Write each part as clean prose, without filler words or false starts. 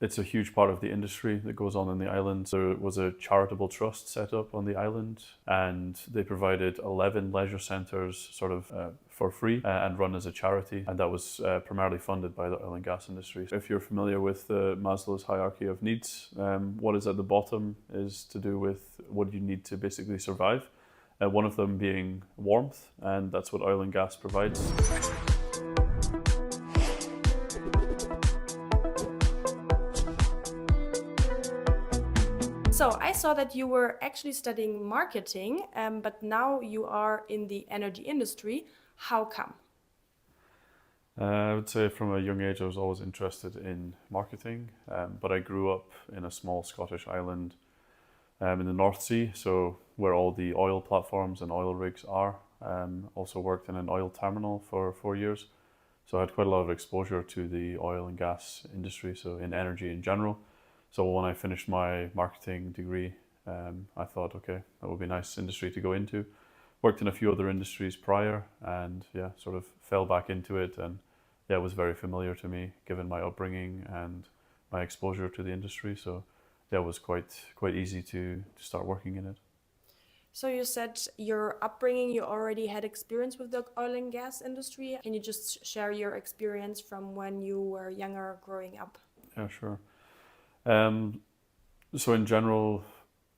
It's a huge part of the industry that goes on in the island. There was a charitable trust set up on the island, and they provided 11 leisure centres for free and run as a charity, and that was primarily funded by the oil and gas industry. If you're familiar with Maslow's hierarchy of needs, what is at the bottom is to do with what you need to basically survive. One of them being warmth, and that's what oil and gas provides. So I saw that you were actually studying marketing, but now you are in the energy industry. How come? I would say from a young age I was always interested in marketing, but I grew up in a small Scottish island in the North Sea, so where all the oil platforms and oil rigs are. Also worked in an oil terminal for 4 years, so I had quite a lot of exposure to the oil and gas industry, so in energy in general. So when I finished my marketing degree, I thought, okay, that would be a nice industry to go into. Worked in a few other industries prior, and yeah, sort of fell back into it, and yeah, it was very familiar to me given my upbringing and my exposure to the industry. So yeah, it was quite easy to start working in it. So you said your upbringing, you already had experience with the oil and gas industry. Can you just share your experience from when you were younger growing up? Yeah, sure. So in general,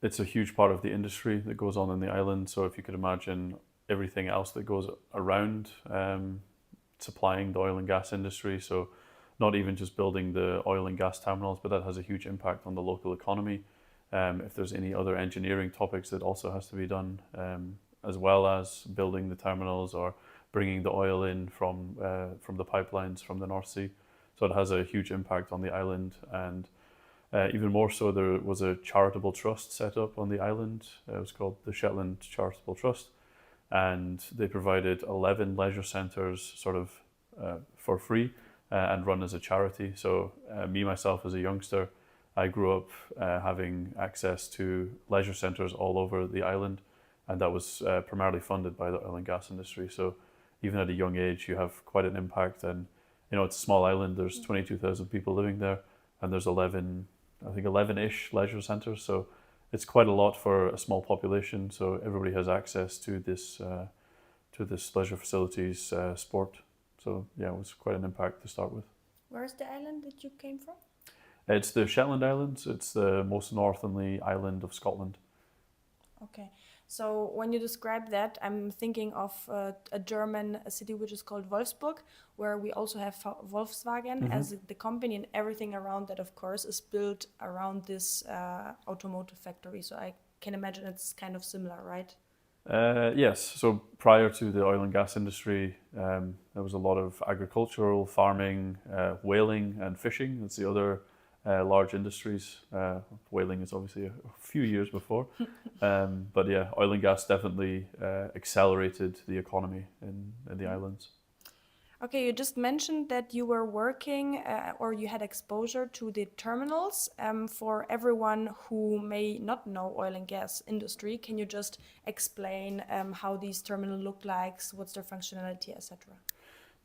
it's a huge part of the industry that goes on in the island. So if you could imagine everything else that goes around supplying the oil and gas industry, so not even just building the oil and gas terminals, but that has a huge impact on the local economy. If there's any other engineering topics that also has to be done, as well as building the terminals or bringing the oil in from the pipelines from the North Sea. So it has a huge impact on the island, and even more so, there was a charitable trust set up on the island. It was called the Shetland Charitable Trust, and they provided 11 leisure centres for free and run as a charity. So me, myself, as a youngster, I grew up having access to leisure centres all over the island, and that was primarily funded by the oil and gas industry. So even at a young age, you have quite an impact, and it's a small island. There's 22,000 people living there, and there's 11-ish leisure centres. So it's quite a lot for a small population. So everybody has access to this leisure facilities, sport. So yeah, it was quite an impact to start with. Where's the island that you came from? It's the Shetland Islands. It's the most northerly island of Scotland. Okay. So when you describe that, I'm thinking of a German city which is called Wolfsburg, where we also have Volkswagen as the company, and everything around that, of course, is built around this automotive factory. So I can imagine it's kind of similar, right? Yes. So prior to the oil and gas industry, there was a lot of agricultural, farming, whaling and fishing. That's the other large industries. Whaling is obviously a few years before, but yeah, oil and gas definitely accelerated the economy in the islands. Okay, you just mentioned that you were working or you had exposure to the terminals. For everyone who may not know oil and gas industry, can you just explain how these terminals look like, what's their functionality, etc.?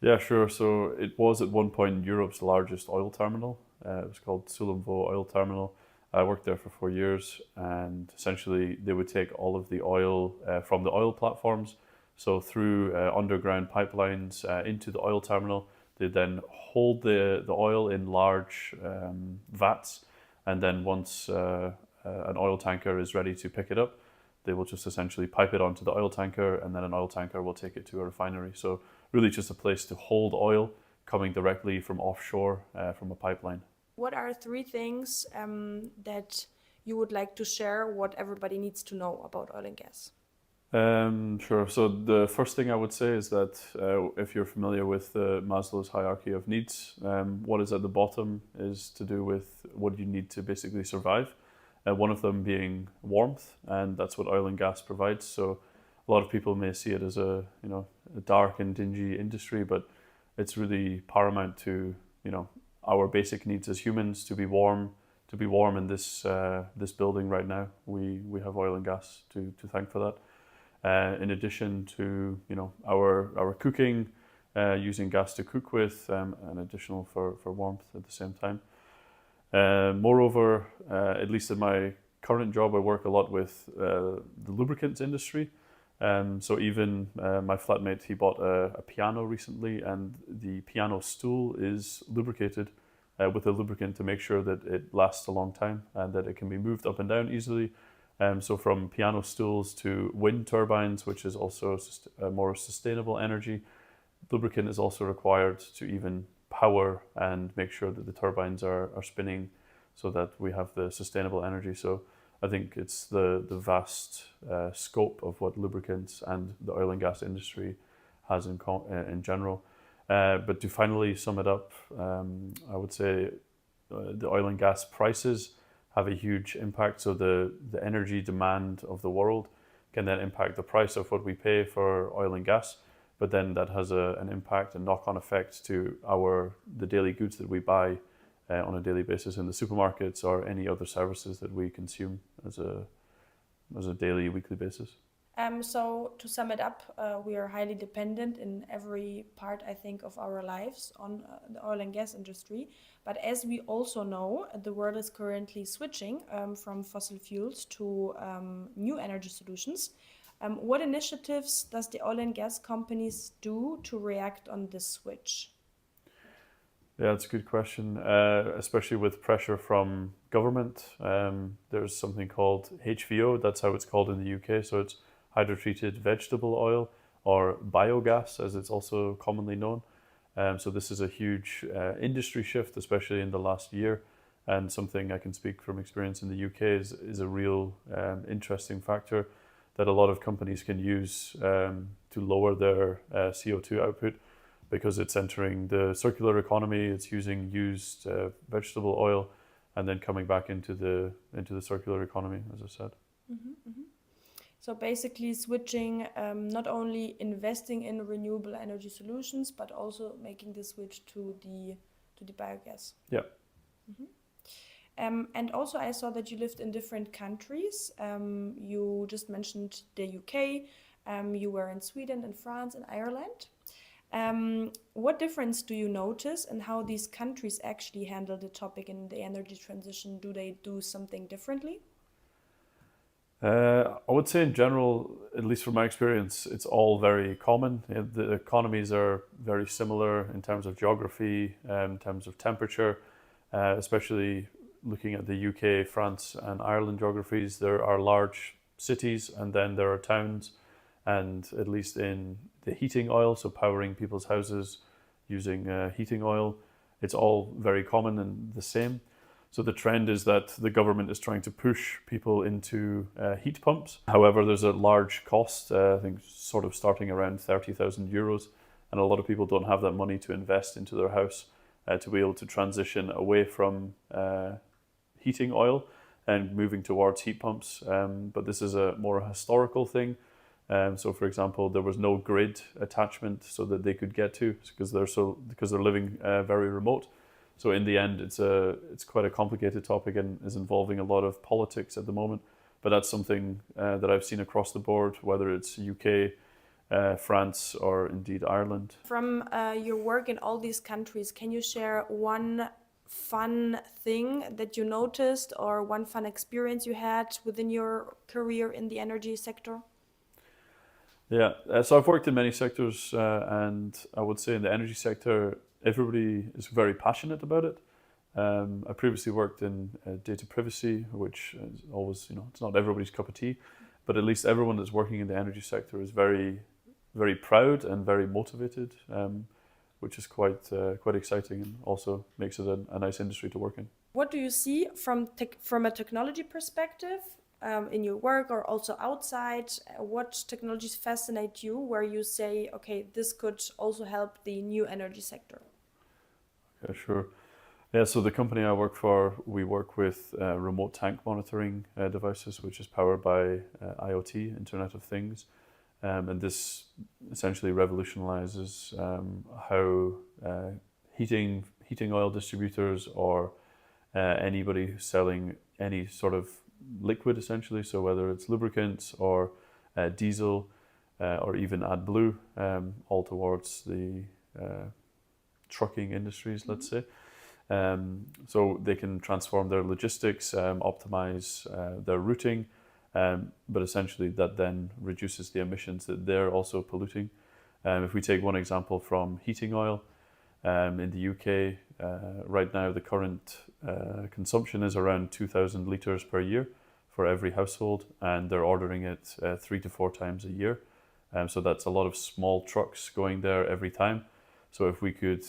Yeah, sure. So it was at one point Europe's largest oil terminal. It was called Sullomvo Oil Terminal. I worked there for 4 years, and essentially they would take all of the oil from the oil platforms. So through underground pipelines into the oil terminal, they then hold the oil in large vats, and then once an oil tanker is ready to pick it up, they will just essentially pipe it onto the oil tanker, and then an oil tanker will take it to a refinery. So really just a place to hold oil coming directly from offshore from a pipeline. What are 3 things that you would like to share, what everybody needs to know about oil and gas? Sure. So the first thing I would say is that if you're familiar with Maslow's hierarchy of needs, what is at the bottom is to do with what you need to basically survive. One of them being warmth, and that's what oil and gas provides. So a lot of people may see it as a dark and dingy industry, but it's really paramount to our basic needs as humans to be warm. To be warm in this building right now, we have oil and gas to thank for that. In addition to our cooking, using gas to cook with, and additional for warmth at the same time. Moreover, at least in my current job, I work a lot with the lubricants industry. So even my flatmate, he bought a piano recently, and the piano stool is lubricated with a lubricant to make sure that it lasts a long time and that it can be moved up and down easily. So from piano stools to wind turbines, which is also a more sustainable energy, lubricant is also required to even power and make sure that the turbines are spinning so that we have the sustainable energy. So I think it's the vast scope of what lubricants and the oil and gas industry has in general. But to finally sum it up, I would say the oil and gas prices have a huge impact. So the energy demand of the world can then impact the price of what we pay for oil and gas. But then that has an impact and knock-on effect to the daily goods that we buy on a daily basis in the supermarkets or any other services that we consume as a daily, weekly basis. So to sum it up, we are highly dependent in every part, I think, of our lives on the oil and gas industry. But as we also know, the world is currently switching from fossil fuels to new energy solutions. What initiatives does the oil and gas companies do to react on this switch? Yeah, that's a good question, especially with pressure from government. There's something called HVO, that's how it's called in the UK. So it's hydrotreated vegetable oil, or biogas as it's also commonly known. So this is a huge industry shift, especially in the last year. And something I can speak from experience in the UK is a real interesting factor that a lot of companies can use to lower their CO2 output, because it's entering the circular economy. It's using used vegetable oil and then coming back into the circular economy, as I said. Mm-hmm, mm-hmm. So basically switching, not only investing in renewable energy solutions, but also making the switch to the biogas. Yeah. Mm-hmm. And also I saw that you lived in different countries. You just mentioned the UK. You were in Sweden and France and Ireland. What difference do you notice in how these countries actually handle the topic in the energy transition? Do they do something differently? I would say in general, at least from my experience, it's all very common. The economies are very similar in terms of geography, in terms of temperature, especially looking at the UK, France and Ireland geographies. There are large cities and then there are towns, and at least in the heating oil, so powering people's houses using heating oil, it's all very common and the same. So the trend is that the government is trying to push people into heat pumps. However, there's a large cost, I think sort of starting around 30,000 euros. And a lot of people don't have that money to invest into their house to be able to transition away from heating oil and moving towards heat pumps. But this is a more historical thing. So for example, there was no grid attachment so that they could get to, because they're living very remote. So in the end, it's quite a complicated topic and is involving a lot of politics at the moment. But that's something that I've seen across the board, whether it's UK, France, or indeed Ireland. From your work in all these countries, can you share one fun thing that you noticed or one fun experience you had within your career in the energy sector? Yeah, so I've worked in many sectors, and I would say in the energy sector, everybody is very passionate about it. I previously worked in data privacy, which is always, it's not everybody's cup of tea, but at least everyone that's working in the energy sector is very, very proud and very motivated, which is quite exciting and also makes it a nice industry to work in. What do you see from a technology perspective in your work or also outside? What technologies fascinate you where you say, okay, this could also help the new energy sector? Yeah, sure. Yeah, so the company I work for, we work with remote tank monitoring devices, which is powered by IoT, Internet of Things. And this essentially revolutionizes how heating oil distributors or anybody who's selling any sort of liquid, essentially, so whether it's lubricants or diesel or even AdBlue, all towards the trucking industries, let's say. So they can transform their logistics, optimize their routing, but essentially that then reduces the emissions that they're also polluting. If we take one example from heating oil, in the UK, right now the current consumption is around 2,000 litres per year for every household, and they're ordering it 3 to 4 times a year. So that's a lot of small trucks going there every time. So if we could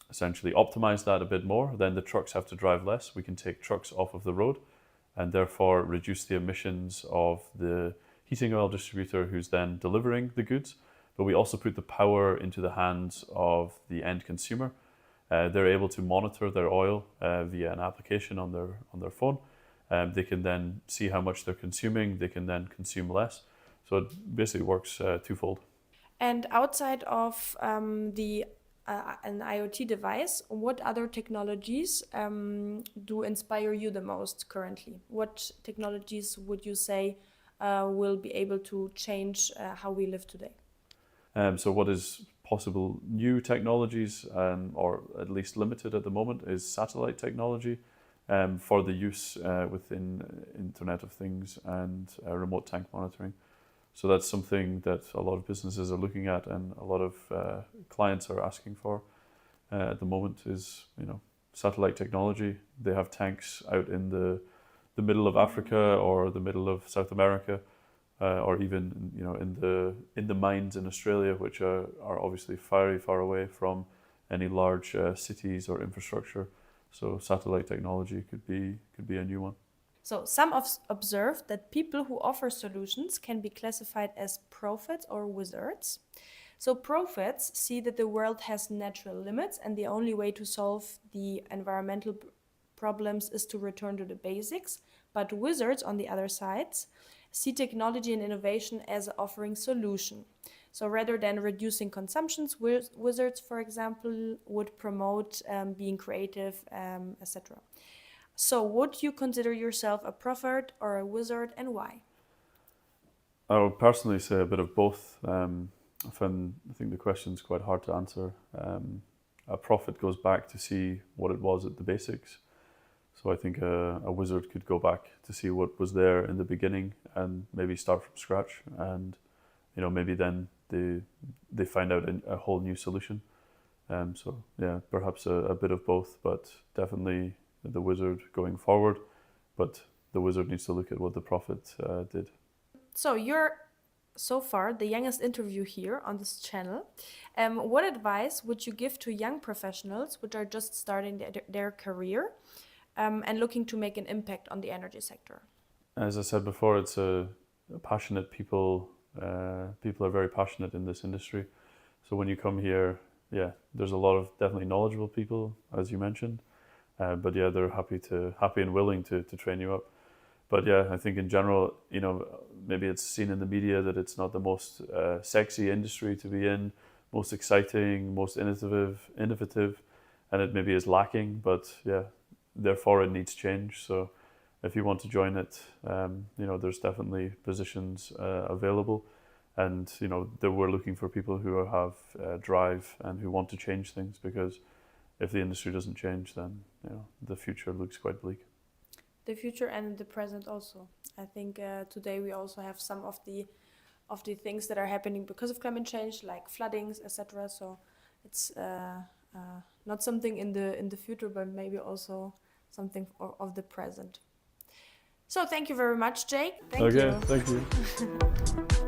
essentially optimize that a bit more, then the trucks have to drive less. We can take trucks off of the road and therefore reduce the emissions of the heating oil distributor who's then delivering the goods. But we also put the power into the hands of the end consumer. They're able to monitor their oil via an application on their phone. They can then see how much they're consuming. They can then consume less. So it basically works twofold. And outside of an IoT device, what other technologies do inspire you the most currently? What technologies would you say will be able to change how we live today? So what is possible new technologies, or at least limited at the moment, is satellite technology for the use within Internet of Things and remote tank monitoring. So that's something that a lot of businesses are looking at and a lot of clients are asking for at the moment is, satellite technology. They have tanks out in the middle of Africa or the middle of South America, or even in the mines in Australia, which are obviously very far away from any large cities or infrastructure. So satellite technology could be a new one. So some observe that people who offer solutions can be classified as prophets or wizards. So prophets see that the world has natural limits and the only way to solve the environmental problems is to return to the basics. But wizards, on the other side, see technology and innovation as offering solution. So rather than reducing consumptions, wizards, for example, would promote being creative, etc. So would you consider yourself a prophet or a wizard, and why? I would personally say a bit of both. I think the question's quite hard to answer. A prophet goes back to see what it was at the basics. So I think a wizard could go back to see what was there in the beginning and maybe start from scratch, and maybe then they find out a whole new solution. So yeah, perhaps a bit of both, but definitely the wizard going forward. But the wizard needs to look at what the prophet did. So you're so far the youngest interview here on this channel. What advice would you give to young professionals which are just starting their career and looking to make an impact on the energy sector? As I said before, it's a passionate people. People are very passionate in this industry. So when you come here, there's a lot of definitely knowledgeable people, as you mentioned. But yeah, they're happy and willing to train you up. But yeah, I think in general, maybe it's seen in the media that it's not the most sexy industry to be in, most exciting, most innovative, and it maybe is lacking. But yeah, therefore it needs change. So if you want to join it, there's definitely positions available, and we're looking for people who have drive and who want to change things, because if the industry doesn't change, then the future looks quite bleak. The future and the present also. I think today we also have some of the things that are happening because of climate change, like floodings, etc. So it's not something in the future, but maybe also something of the present. So thank you very much, Jake. Thank you.